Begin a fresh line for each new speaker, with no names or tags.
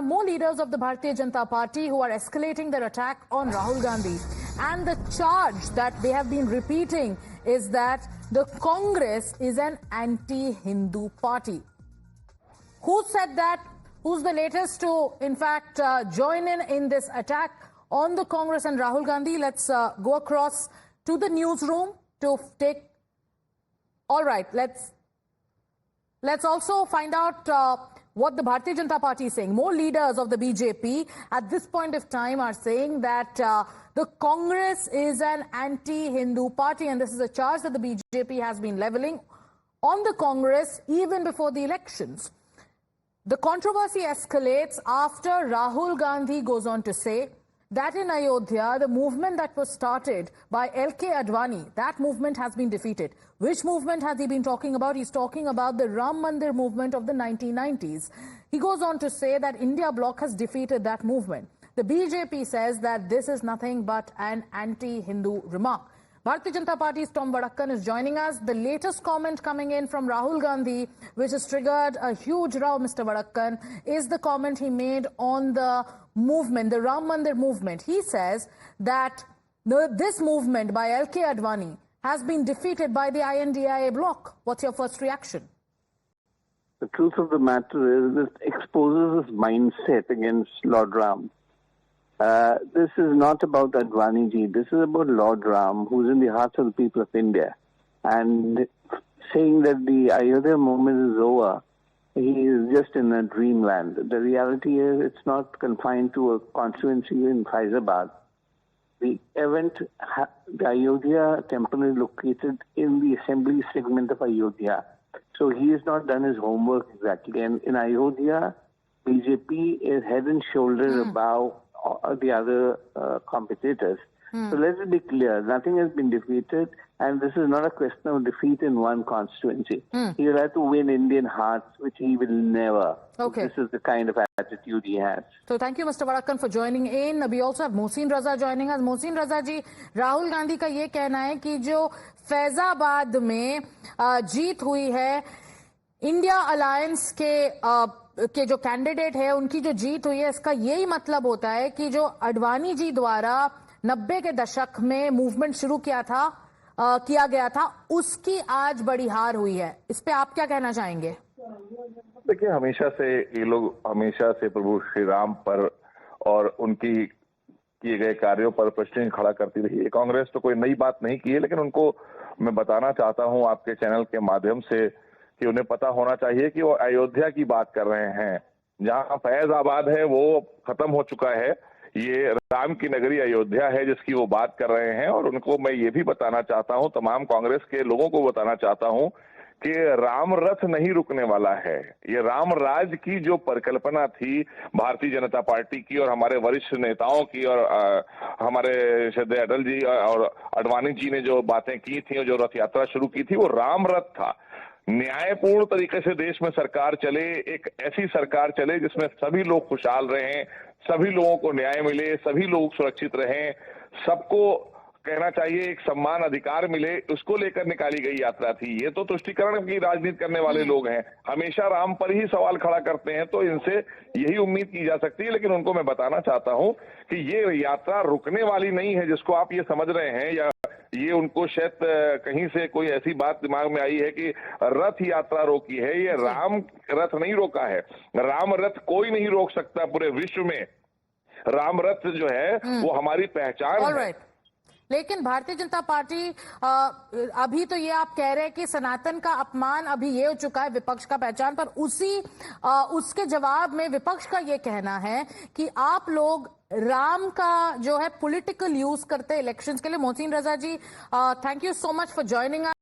are more leaders of the Bharatiya Janata Party who are escalating their attack on Rahul Gandhi. And the charge that they have been repeating is that the Congress is an anti-Hindu party. Who said that? Who's the latest to, in fact, join in this attack on the Congress and Rahul Gandhi? Let's go across to the newsroom to take... All right, let's also find out what the Bharatiya Janata Party is saying. More leaders of the BJP at this point of time are saying that the Congress is an anti-Hindu party, and this is a charge that the BJP has been leveling on the Congress even before the elections. The controversy escalates after Rahul Gandhi goes on to say that in Ayodhya, the movement that was started by L.K. Advani, that movement has been defeated. Which movement has he been talking about? He's talking about the Ram Mandir movement of the 1990s. He goes on to say that India Bloc has defeated that movement. The BJP says that this is nothing but an anti-Hindu remark. Bharatiya Janata Party's Tom Vadakkan is joining us. The latest comment coming in from Rahul Gandhi, which has triggered a huge row, Mr. Vadakkan, is the comment he made on the movement, the Ram Mandir movement. He says that this movement by L.K. Advani has been defeated by the INDIA bloc. What's your first reaction?
The truth of the matter is this exposes his mindset against Lord Ram. This is not about Advani ji. This is about Lord Ram, who's in the hearts of the people of India. And saying that the Ayodhya movement is over, he is just in a dreamland. The reality is it's not confined to a constituency in Faizabad. The event, the Ayodhya temple is located in the assembly segment of Ayodhya. So he has not done his homework exactly. And in Ayodhya, BJP is head and shoulders above the other competitors. So let's be clear, nothing has been defeated, and this is not a question of defeat in one constituency. He will have to win Indian hearts, which he will never.
Okay.
This is the kind of attitude he has.
So thank you, Mr. Vadakkan, for joining in. We also have Mohsin Raza joining us. Mohsin Raza ji, Rahul Gandhi का ये कहना है कि जो फैजाबाद में जीत हुई है, India alliance के जो कैंडिडेट है उनकी जो जीत हुई है, इसका यही मतलब होता है कि जो अडवाणी जी द्वारा 90 के दशक में मूवमेंट शुरू किया गया था, उसकी आज बड़ी हार हुई है। इस पे आप क्या कहना चाहेंगे?
देखिए, हमेशा से ये लोग प्रभु श्री राम पर और उनकी किए गए कार्यों पर प्रश्न खड़ा करती रही है। कांग्रेस तो कोई नई बात नहीं की है, लेकिन उनको मैं बताना चाहता हूं आपके चैनल के माध्यम से कि उन्हें पता होना चाहिए कि वो अयोध्या की बात कर रहे हैं। जहां फैजाबाद है वो खत्म हो चुका है, ये राम की नगरी अयोध्या है जिसकी वो बात कर रहे हैं। और उनको मैं ये भी बताना चाहता हूं, तमाम कांग्रेस के लोगों को बताना चाहता हूं कि राम रथ नहीं रुकने वाला है। ये राम राज की जो परिकल्पना थी भारतीय जनता पार्टी की और हमारे वरिष्ठ नेताओं की और हमारे श्रद्धेय अटल जी और अडवाणी जी ने जो बातें की थी और जो रथ यात्रा शुरू की थी, वो राम रथ था। न्यायपूर्ण तरीके से देश में सरकार चले, एक ऐसी सरकार चले जिसमें सभी लोग खुशहाल रहें, सभी लोगों को न्याय मिले, सभी लोग सुरक्षित रहें, सबको कहना चाहिए एक सम्मान अधिकार मिले, उसको लेकर निकाली गई यात्रा थी। ये तो तुष्टीकरण की राजनीति करने वाले लोग हैं, हमेशा राम पर ही सवाल खड़ा करते हैं, तो इनसे यही उम्मीद की जा सकती है। लेकिन उनको मैं बताना चाहता हूं कि ये यात्रा रुकने वाली नहीं है जिसको आप ये समझ रहे हैं, या ये उनको शायद कहीं से कोई ऐसी बात दिमाग में आई है कि रथ यात्रा रोकी है। ये राम रथ नहीं रोका है, राम रथ कोई नहीं रोक सकता पूरे विश्व में। राम रथ जो है वो हमारी पहचान है।
लेकिन भारतीय जनता पार्टी अभी तो ये आप कह रहे हैं कि सनातन का अपमान अभी ये हो चुका है विपक्ष का पहचान, पर उसके जवाब में विपक्ष का ये कहना है कि आप लोग राम का जो है पॉलिटिकल यूज करते हैं इलेक्शंस के लिए। Mohsin Raza ji, thank you so much for joining us.